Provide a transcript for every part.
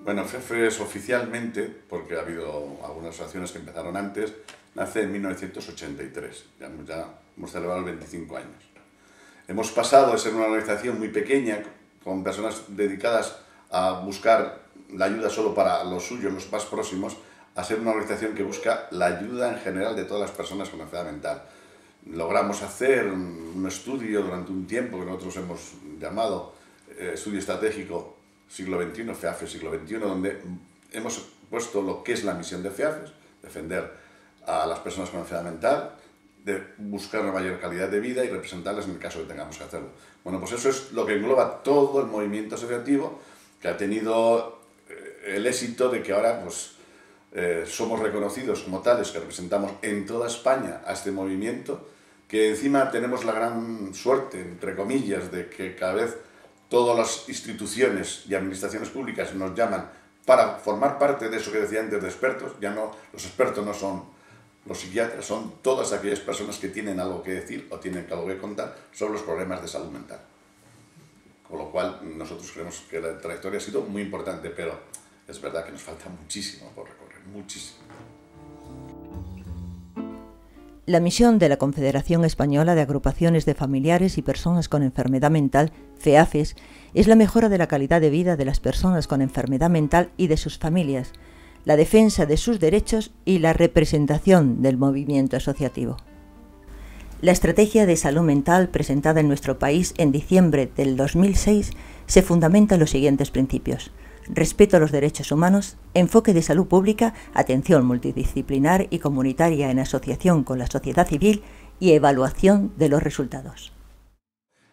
Bueno, FEAFES oficialmente, porque ha habido algunas asociaciones que empezaron antes, nace en 1983, ya hemos celebrado los 25 años. Hemos pasado de ser una organización muy pequeña, con personas dedicadas a buscar la ayuda solo para los suyos, los más próximos, a ser una organización que busca la ayuda en general de todas las personas con enfermedad mental. Logramos hacer un estudio durante un tiempo que nosotros hemos llamado estudio estratégico siglo XXI, FEAFES siglo XXI, donde hemos puesto lo que es la misión de FEAFES, defender a las personas con enfermedad mental, de buscar una mayor calidad de vida y representarlas en el caso que tengamos que hacerlo. Bueno, pues eso es lo que engloba todo el movimiento asociativo, que ha tenido el éxito de que ahora pues, somos reconocidos como tales, que representamos en toda España a este movimiento, que encima tenemos la gran suerte, entre comillas, de que cada vez todas las instituciones y administraciones públicas nos llaman para formar parte de eso que decía antes de expertos. Ya no, los expertos no son los psiquiatras, son todas aquellas personas que tienen algo que decir o tienen algo que contar sobre los problemas de salud mental. Con lo cual, nosotros creemos que la trayectoria ha sido muy importante, pero es verdad que nos falta muchísimo por recorrer, muchísimo. La misión de la Confederación Española de Agrupaciones de Familiares y Personas con Enfermedad Mental, FEAFES, es la mejora de la calidad de vida de las personas con enfermedad mental y de sus familias, la defensa de sus derechos y la representación del movimiento asociativo. La estrategia de salud mental presentada en nuestro país en diciembre del 2006 se fundamenta en los siguientes principios: respeto a los derechos humanos, enfoque de salud pública, atención multidisciplinar y comunitaria en asociación con la sociedad civil y evaluación de los resultados.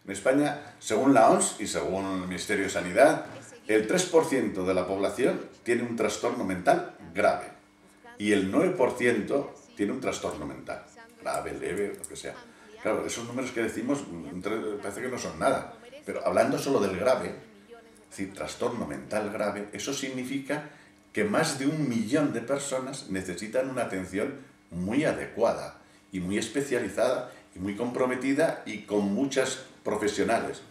En España, según la OMS y según el Ministerio de Sanidad, el 3% de la población tiene un trastorno mental grave y el 9% tiene un trastorno mental, grave, leve, lo que sea. Claro, esos números que decimos parece que no son nada, pero hablando solo del grave, es decir, trastorno mental grave, eso significa que más de 1 millón de personas necesitan una atención muy adecuada y muy especializada y muy comprometida y con muchas profesionales.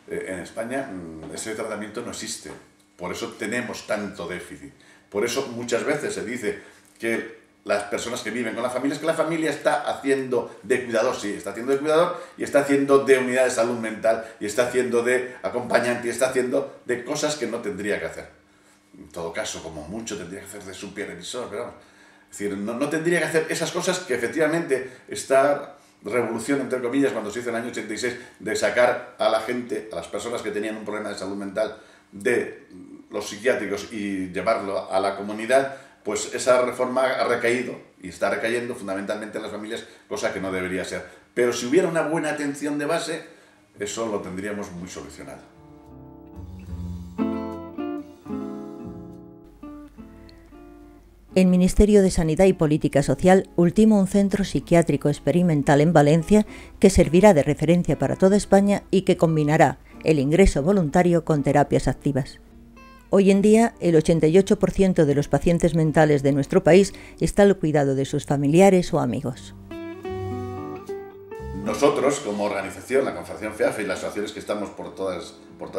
En España ese tratamiento no existe, por eso tenemos tanto déficit. Por eso muchas veces se dice que las personas que viven con la familia, es que la familia está haciendo de cuidador, sí, está haciendo de cuidador y está haciendo de unidad de salud mental y está haciendo de acompañante y está haciendo de cosas que no tendría que hacer. En todo caso, como mucho tendría que hacer de supervisor, pero vamos, es decir, no tendría que hacer esas cosas que efectivamente esta revolución, entre comillas, cuando se hizo en el año 86, de sacar a la gente, a las personas que tenían un problema de salud mental de los psiquiátricos y llevarlo a la comunidad, pues esa reforma ha recaído y está recayendo fundamentalmente en las familias, cosa que no debería ser. Pero si hubiera una buena atención de base, eso lo tendríamos muy solucionado. El Ministerio de Sanidad y Política Social ultima un centro psiquiátrico experimental en Valencia que servirá de referencia para toda España y que combinará el ingreso voluntario con terapias activas. Hoy en día, el 88% de los pacientes mentales de nuestro país está al cuidado de sus familiares o amigos. Nosotros, como organización, la Confederación FEAFES y las asociaciones que estamos por toda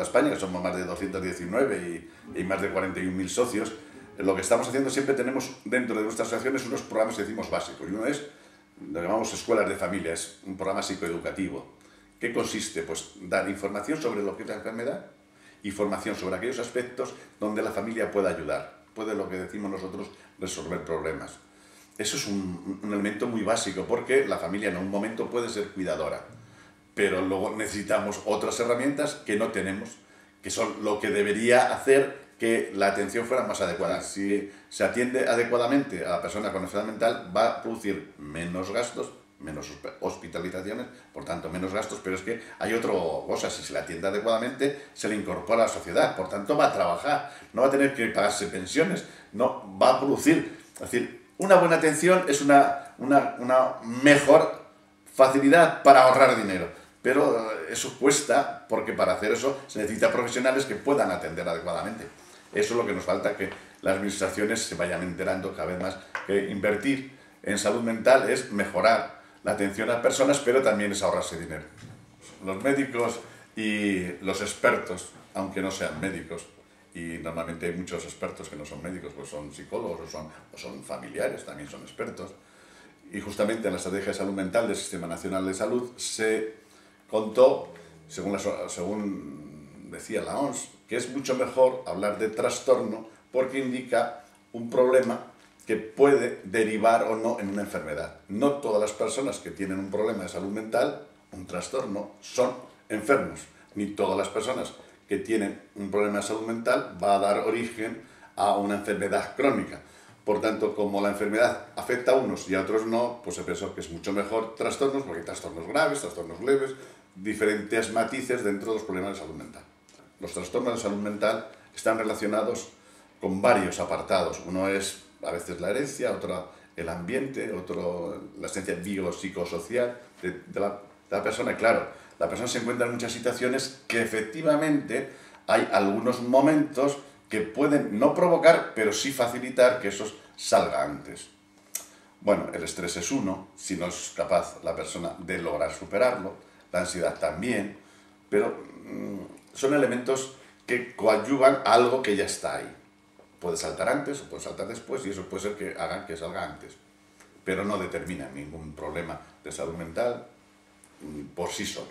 España, que somos más de 219 y más de 41.000 socios, lo que estamos haciendo siempre tenemos dentro de nuestras asociaciones unos programas que decimos básicos. Y uno es, lo llamamos escuelas de familia, es un programa psicoeducativo. ¿Qué consiste? Pues dar información sobre lo que es la enfermedad y formación sobre aquellos aspectos donde la familia pueda ayudar, puede, lo que decimos nosotros, resolver problemas. Eso es un elemento muy básico, porque la familia en un momento puede ser cuidadora, pero luego necesitamos otras herramientas que no tenemos, que son lo que debería hacer que la atención fuera más adecuada. Si se atiende adecuadamente a la persona con enfermedad mental, va a producir menos gastos, menos hospitalizaciones, por tanto menos gastos, pero es que hay otra cosa, si se le atiende adecuadamente, se le incorpora a la sociedad, por tanto va a trabajar, no va a tener que pagarse pensiones, no va a producir. Es decir, una buena atención es una mejor facilidad para ahorrar dinero, pero eso cuesta, porque para hacer eso se necesita profesionales que puedan atender adecuadamente. Eso es lo que nos falta, que las administraciones se vayan enterando cada vez más que invertir en salud mental es mejorar la atención a las personas, pero también es ahorrarse dinero. Los médicos y los expertos, aunque no sean médicos, y normalmente hay muchos expertos que no son médicos, pues son psicólogos o son familiares, también son expertos, y justamente en la Estrategia de Salud Mental del Sistema Nacional de Salud se contó, según decía la OMS, que es mucho mejor hablar de trastorno porque indica un problema que puede derivar o no en una enfermedad. No todas las personas que tienen un problema de salud mental, un trastorno, son enfermos. Ni todas las personas que tienen un problema de salud mental va a dar origen a una enfermedad crónica. Por tanto, como la enfermedad afecta a unos y a otros no, pues se pensó que es mucho mejor trastornos, porque hay trastornos graves, trastornos leves, diferentes matices dentro de los problemas de salud mental. Los trastornos de salud mental están relacionados con varios apartados. Uno es a veces la herencia, otro el ambiente, otro la esencia biopsicosocial de la persona. Y claro, la persona se encuentra en muchas situaciones que efectivamente hay algunos momentos que pueden no provocar, pero sí facilitar que eso salga antes. Bueno, el estrés es uno, si no es capaz la persona de lograr superarlo, la ansiedad también, pero son elementos que coadyuvan a algo que ya está ahí. Puede saltar antes o puede saltar después y eso puede ser que hagan que salga antes, pero no determina ningún problema de salud mental por sí solos.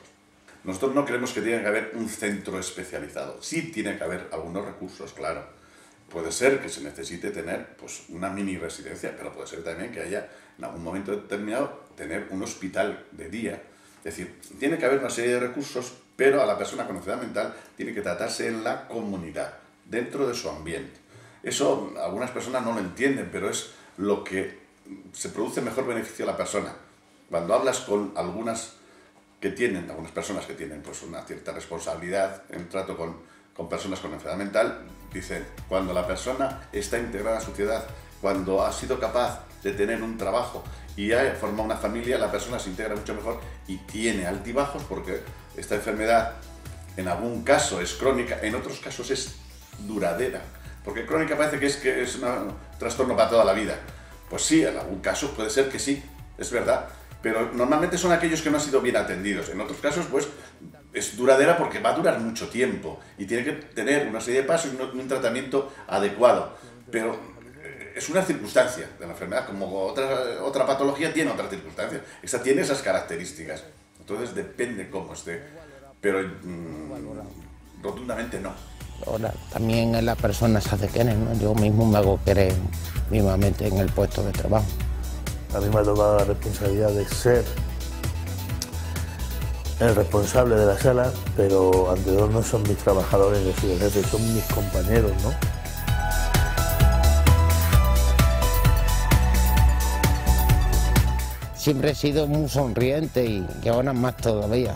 Nosotros no creemos que tenga que haber un centro especializado. Sí tiene que haber algunos recursos, claro. Puede ser que se necesite tener pues, una mini residencia, pero puede ser también que haya en algún momento determinado tener un hospital de día. Es decir, tiene que haber una serie de recursos, pero a la persona con enfermedad mental tiene que tratarse en la comunidad, dentro de su ambiente. Eso algunas personas no lo entienden, pero es lo que se produce mejor beneficio a la persona. Cuando hablas con algunas personas que tienen pues, una cierta responsabilidad en trato con personas con enfermedad mental, dicen, cuando la persona está integrada a la sociedad, cuando ha sido capaz de tener un trabajo y ha formado una familia, la persona se integra mucho mejor y tiene altibajos porque esta enfermedad en algún caso es crónica, en otros casos es duradera. Porque crónica parece que es un trastorno para toda la vida. Pues sí, en algún caso puede ser que sí, es verdad. Pero normalmente son aquellos que no han sido bien atendidos. En otros casos, pues, es duradera porque va a durar mucho tiempo y tiene que tener una serie de pasos y un tratamiento adecuado. Pero es una circunstancia de la enfermedad, como otra patología tiene otras circunstancias. Esta tiene esas características. Entonces depende cómo esté. Pero rotundamente no. Ahora, también en la persona se hace querer, ¿no? Yo mismo me hago querer mismamente en el puesto de trabajo. A mí me ha tocado la responsabilidad de ser el responsable de la sala, pero ante todo no son mis trabajadores, es decir, el jefe, son mis compañeros, ¿no? Siempre he sido muy sonriente y ahora más todavía.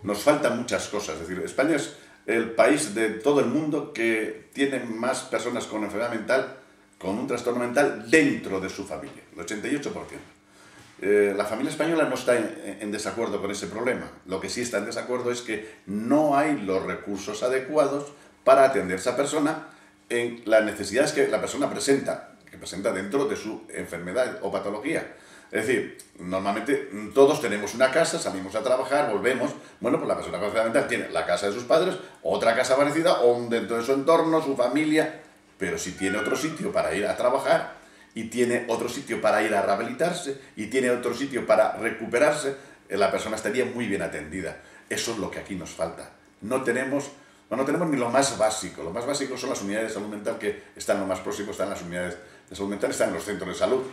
Nos faltan muchas cosas, es decir, España es el país de todo el mundo que tiene más personas con enfermedad mental, con un trastorno mental dentro de su familia, el 88%. La familia española no está en desacuerdo con ese problema. Lo que sí está en desacuerdo es que no hay los recursos adecuados para atender a esa persona en las necesidades que la persona presenta, que presenta dentro de su enfermedad o patología. Es decir, normalmente todos tenemos una casa, salimos a trabajar, volvemos. Bueno, pues la persona con enfermedad mental tiene la casa de sus padres, otra casa parecida, o dentro de su entorno, su familia. Pero si tiene otro sitio para ir a trabajar, y tiene otro sitio para ir a rehabilitarse, y tiene otro sitio para recuperarse, la persona estaría muy bien atendida. Eso es lo que aquí nos falta. No tenemos No tenemos ni lo más básico. Lo más básico son las unidades de salud mental que están lo más próximo, están las unidades de salud mental, están en los centros de salud.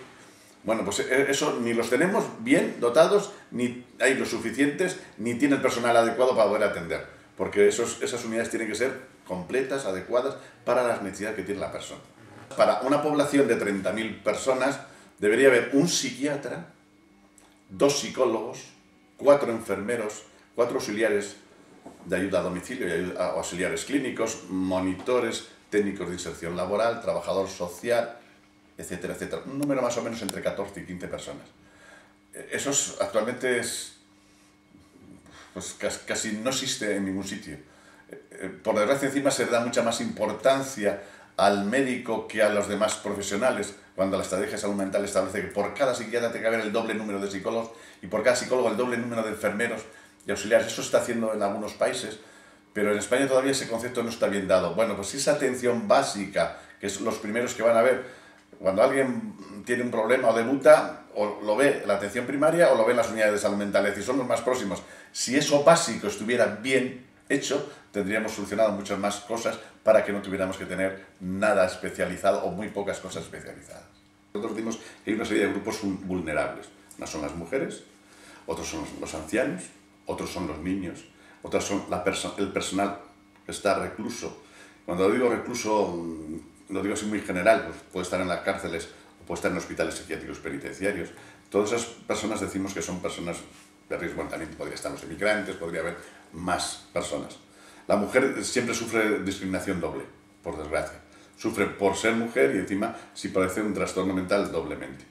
Bueno, pues eso ni los tenemos bien dotados, ni hay los suficientes, ni tiene el personal adecuado para poder atender. Porque esas unidades tienen que ser completas, adecuadas para las necesidades que tiene la persona. Para una población de 30.000 personas debería haber un psiquiatra, 2 psicólogos, 4 enfermeros, 4 auxiliares de ayuda a domicilio y auxiliares clínicos, monitores, técnicos de inserción laboral, trabajador social, etcétera, etcétera. Un número más o menos entre 14 y 15 personas. Eso actualmente pues casi no existe en ningún sitio. Por desgracia, encima se da mucha más importancia al médico que a los demás profesionales, cuando la estrategia de salud mental establece que por cada psiquiatra tiene que haber el doble número de psicólogos y por cada psicólogo el doble número de enfermeros y auxiliares. Eso se está haciendo en algunos países, pero en España todavía ese concepto no está bien dado. Bueno, pues esa atención básica, que es los primeros que van a ver, cuando alguien tiene un problema o debuta, o lo ve en la atención primaria o lo ve en las unidades de salud mental, es decir, son los más próximos. Si eso básico estuviera bien hecho, tendríamos solucionado muchas más cosas para que no tuviéramos que tener nada especializado o muy pocas cosas especializadas. Nosotros decimos que hay una serie de grupos vulnerables. Unas son las mujeres, otros son los ancianos, otros son los niños, otros son el personal que está recluso. Cuando digo recluso, lo digo así muy general, pues puede estar en las cárceles o puede estar en hospitales psiquiátricos penitenciarios. Todas esas personas decimos que son personas de riesgo. Bueno, también podría estar los inmigrantes, podría haber más personas. La mujer siempre sufre discriminación doble, por desgracia. Sufre por ser mujer y encima si padece un trastorno mental doblemente.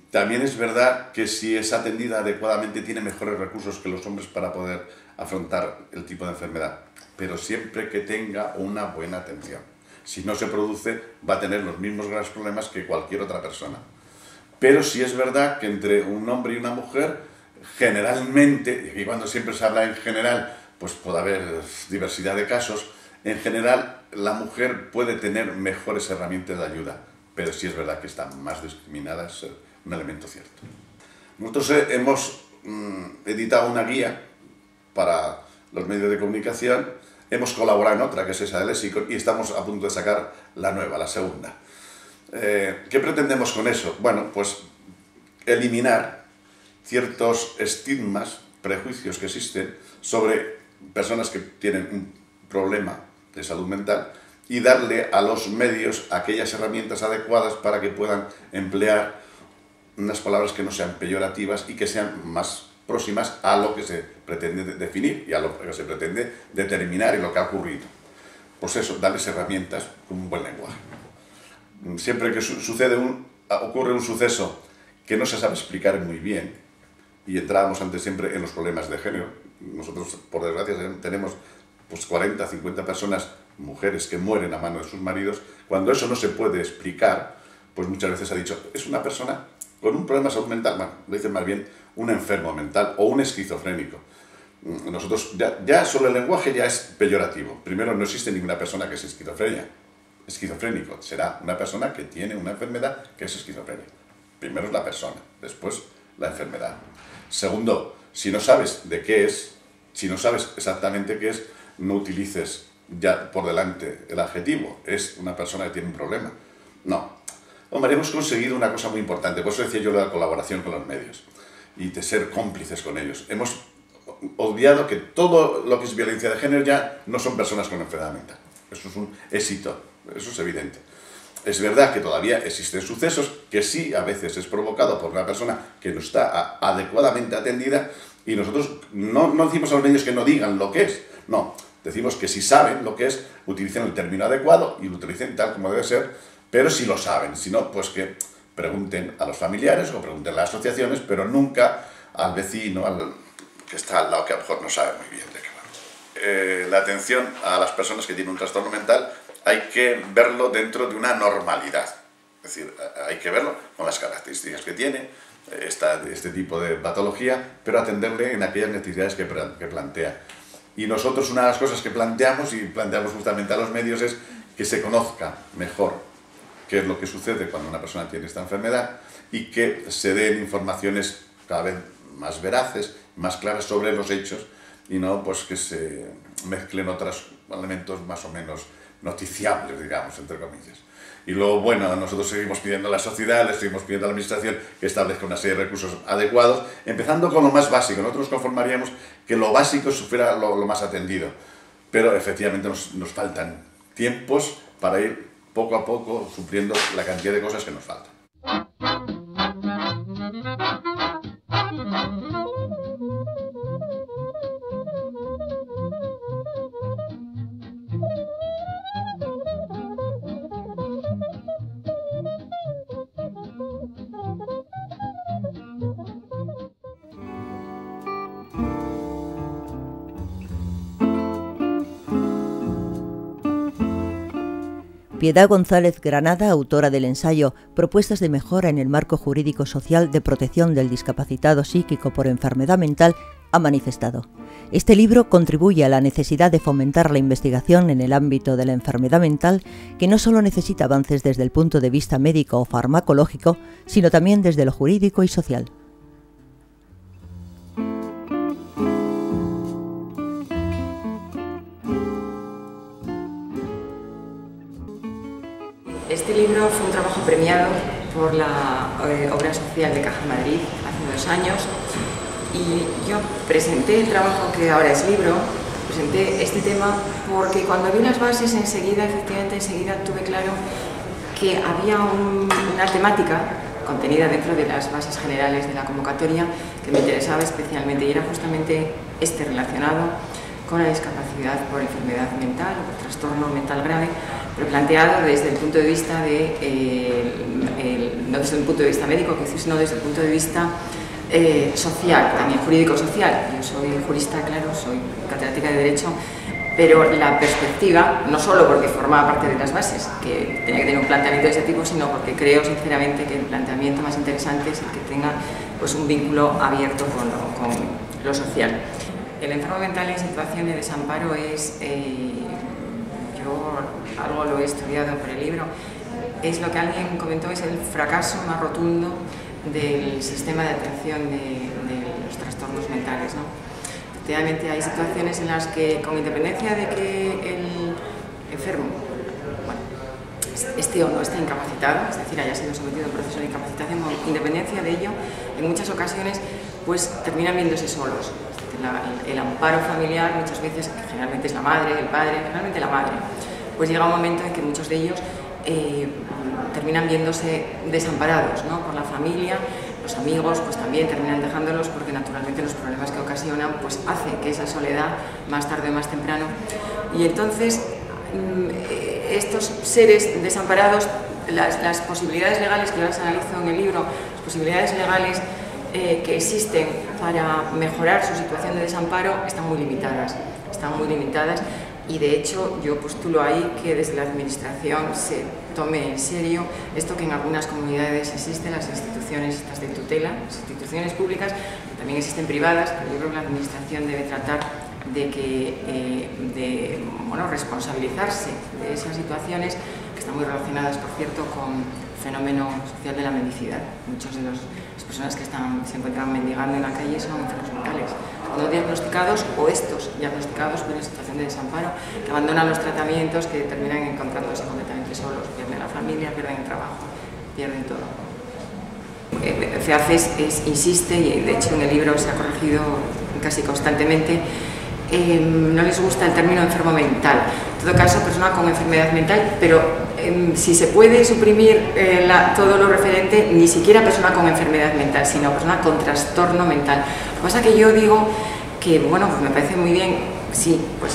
También es verdad que si es atendida adecuadamente tiene mejores recursos que los hombres para poder afrontar el tipo de enfermedad, pero siempre que tenga una buena atención. Si no se produce, va a tener los mismos graves problemas que cualquier otra persona. Pero sí es verdad que entre un hombre y una mujer, generalmente, y aquí cuando siempre se habla en general, pues puede haber diversidad de casos, en general la mujer puede tener mejores herramientas de ayuda, pero sí es verdad que está más discriminada, es un elemento cierto. Nosotros hemos editado una guía para los medios de comunicación, hemos colaborado en otra, que es esa de Lexicon, y estamos a punto de sacar la nueva, la segunda. ¿Qué pretendemos con eso? Bueno, pues eliminar ciertos estigmas, prejuicios que existen sobre personas que tienen un problema de salud mental y darle a los medios aquellas herramientas adecuadas para que puedan emplear unas palabras que no sean peyorativas y que sean más próximas a lo que se pretende definir y a lo que se pretende determinar y lo que ha ocurrido. Pues eso, darles herramientas con un buen lenguaje. Siempre que ocurre un suceso que no se sabe explicar muy bien, y entrábamos antes siempre en los problemas de género, nosotros por desgracia tenemos pues 40, 50 personas, mujeres que mueren a mano de sus maridos, cuando eso no se puede explicar, pues muchas veces ha dicho, es una persona con un problema de salud mental, bueno, lo dicen más bien un enfermo mental o un esquizofrénico. Nosotros, ya solo el lenguaje ya es peyorativo. Primero, no existe ninguna persona que es esquizofrénico. Será una persona que tiene una enfermedad que es esquizofrénica. Primero es la persona, después la enfermedad. Segundo, si no sabes de qué es, si no sabes exactamente qué es, no utilices ya por delante el adjetivo. Es una persona que tiene un problema. No. Hombre, hemos conseguido una cosa muy importante. Por eso decía yo la colaboración con los medios y de ser cómplices con ellos. Hemos obviado que todo lo que es violencia de género ya no son personas con enfermedad mental. Eso es un éxito, eso es evidente. Es verdad que todavía existen sucesos que sí a veces es provocado por una persona que no está adecuadamente atendida y nosotros no decimos a los medios que no digan lo que es, no, decimos que si saben lo que es, utilicen el término adecuado y lo utilicen tal como debe ser, pero si lo saben, si no, pues que pregunten a los familiares o pregunten a las asociaciones, pero nunca al vecino, que está al lado, que a lo mejor no sabe muy bien de qué va. La atención a las personas que tienen un trastorno mental hay que verlo dentro de una normalidad. Es decir, hay que verlo con las características que tiene este tipo de patología, pero atenderle en aquellas necesidades que plantea. Y nosotros una de las cosas que planteamos, y planteamos justamente a los medios, es que se conozca mejor qué es lo que sucede cuando una persona tiene esta enfermedad y que se den informaciones cada vez más veraces, más claras sobre los hechos y no pues que se mezclen otros elementos más o menos noticiables, digamos, entre comillas. Y luego, bueno, nosotros seguimos pidiendo a la sociedad, le seguimos pidiendo a la administración que establezca una serie de recursos adecuados, empezando con lo más básico. Nosotros conformaríamos que lo básico fuera lo más atendido, pero efectivamente nos faltan tiempos para ir poco a poco supliendo la cantidad de cosas que nos faltan. Piedad González Granada, autora del ensayo Propuestas de mejora en el marco jurídico social de protección del discapacitado psíquico por enfermedad mental, ha manifestado: este libro contribuye a la necesidad de fomentar la investigación en el ámbito de la enfermedad mental, que no solo necesita avances desde el punto de vista médico o farmacológico, sino también desde lo jurídico y social. Este libro fue un trabajo premiado por la Obra Social de Caja Madrid hace 2 años, y yo presenté el trabajo que ahora es libro, presenté este tema porque cuando vi las bases enseguida tuve claro que había una temática contenida dentro de las bases generales de la convocatoria que me interesaba especialmente, y era justamente relacionado con la discapacidad por enfermedad mental o por trastorno mental grave, pero planteado desde el punto de vista no desde el punto de vista médico, sino desde el punto de vista social, también jurídico-social. Yo soy jurista, claro, soy catedrática de Derecho, pero la perspectiva, no solo porque formaba parte de las bases, que tenía que tener un planteamiento de ese tipo, sino porque creo sinceramente que el planteamiento más interesante es el que tenga pues, un vínculo abierto con lo social. El enfermo mental en situación de desamparo es, yo algo lo he estudiado por el libro, es lo que alguien comentó, es el fracaso más rotundo del sistema de atención de los trastornos mentales, ¿no? Efectivamente hay situaciones en las que, con independencia de que el enfermo, bueno, esté o no esté incapacitado, es decir, haya sido sometido a un proceso de incapacitación, con independencia de ello, en muchas ocasiones pues terminan viéndose solos. El amparo familiar muchas veces, que generalmente es la madre, el padre, generalmente la madre, pues llega un momento en que muchos de ellos terminan viéndose desamparados, ¿no? Por la familia. Los amigos pues también terminan dejándolos, porque naturalmente los problemas que ocasionan pues hace que esa soledad más tarde o más temprano, y entonces estos seres desamparados, las posibilidades legales que yo las analizo en el libro, las posibilidades legales que existen para mejorar su situación de desamparo están muy limitadas, y de hecho yo postulo ahí que desde la administración se tome en serio esto que en algunas comunidades existen, las instituciones estas de tutela, las instituciones públicas, que también existen privadas, pero yo creo que la administración debe tratar de responsabilizarse de esas situaciones, que están muy relacionadas, por cierto, con el fenómeno social de la mendicidad. Muchas de las personas que se encuentran mendigando en la calle son enfermos mentales, no diagnosticados o estos diagnosticados pero en situación de desamparo, que abandonan los tratamientos, que terminan encontrándose completamente solos, pierden la familia, pierden el trabajo, pierden todo. FEACES insiste, y de hecho en el libro se ha corregido casi constantemente, no les gusta el término enfermo mental. En todo caso, persona con enfermedad mental, pero si se puede suprimir todo lo referente, ni siquiera persona con enfermedad mental, sino persona con trastorno mental. Lo que pasa es que yo digo que, bueno, pues me parece muy bien, sí, pues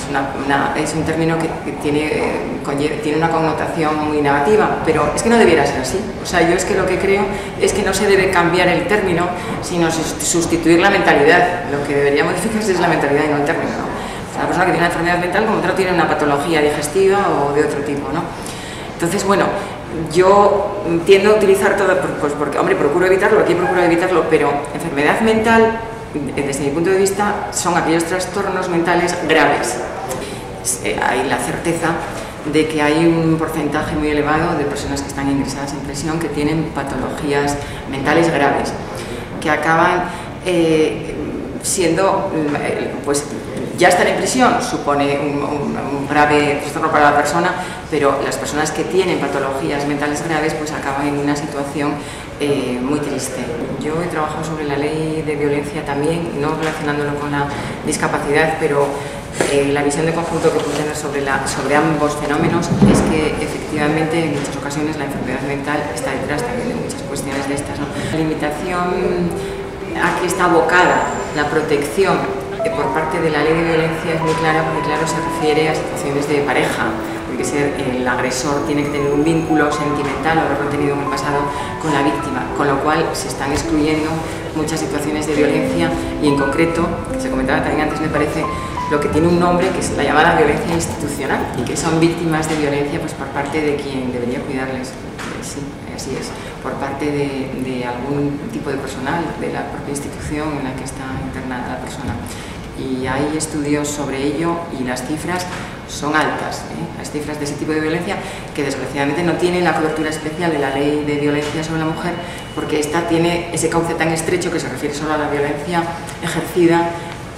es un término que tiene una connotación muy negativa, pero es que no debiera ser así. O sea, yo es que lo que creo es que no se debe cambiar el término, sino sustituir la mentalidad. Lo que debería modificarse es la mentalidad y no el término, ¿no? O sea, una persona que tiene una enfermedad mental, como otra tiene una patología digestiva o de otro tipo, ¿no? Entonces, bueno, yo tiendo a utilizar todo, pues porque, hombre, procuro evitarlo, pero enfermedad mental, desde mi punto de vista, son aquellos trastornos mentales graves. Hay la certeza de que hay un porcentaje muy elevado de personas que están ingresadas en prisión que tienen patologías mentales graves, que acaban siendo, pues, Ya estar en prisión supone un grave trastorno para la persona, pero las personas que tienen patologías mentales graves pues acaban en una situación muy triste. Yo he trabajado sobre la ley de violencia también, no relacionándolo con la discapacidad, pero la visión de conjunto que puedo tener sobre ambos fenómenos es que efectivamente en muchas ocasiones la enfermedad mental está detrás también de muchas cuestiones de estas, ¿no? La limitación a que está abocada la protección por parte de la ley de violencia es muy clara, porque claro, se refiere a situaciones de pareja, porque el agresor tiene que tener un vínculo sentimental o haberlo tenido en el pasado con la víctima, con lo cual se están excluyendo muchas situaciones de violencia y en concreto, que se comentaba también antes, me parece, lo que tiene un nombre que es la llamada violencia institucional y que son víctimas de violencia pues, por parte de quien debería cuidarles. Sí, así es, por parte de algún tipo de personal de la propia institución en la que está internada la persona. Y hay estudios sobre ello y las cifras son altas, las cifras de ese tipo de violencia que desgraciadamente no tienen la cobertura especial de la ley de violencia sobre la mujer, porque esta tiene ese cauce tan estrecho que se refiere solo a la violencia ejercida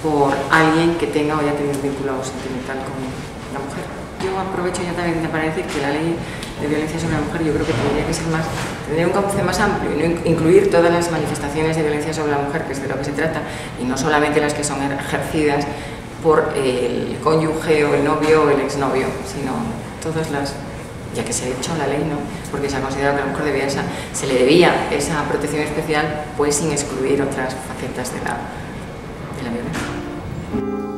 por alguien que tenga o haya tenido un vínculo sentimental con la mujer. Yo aprovecho ya también para decir que la ley de violencia sobre la mujer yo creo que tendría que ser tendría un cauce más amplio y no incluir todas las manifestaciones de violencia sobre la mujer, que es de lo que se trata, y no solamente las que son ejercidas por el cónyuge o el novio o el exnovio, sino todas las, ya que se ha hecho la ley, ¿no? Porque se ha considerado que a la mujer se le debía esa protección especial, pues sin excluir otras facetas de la violencia.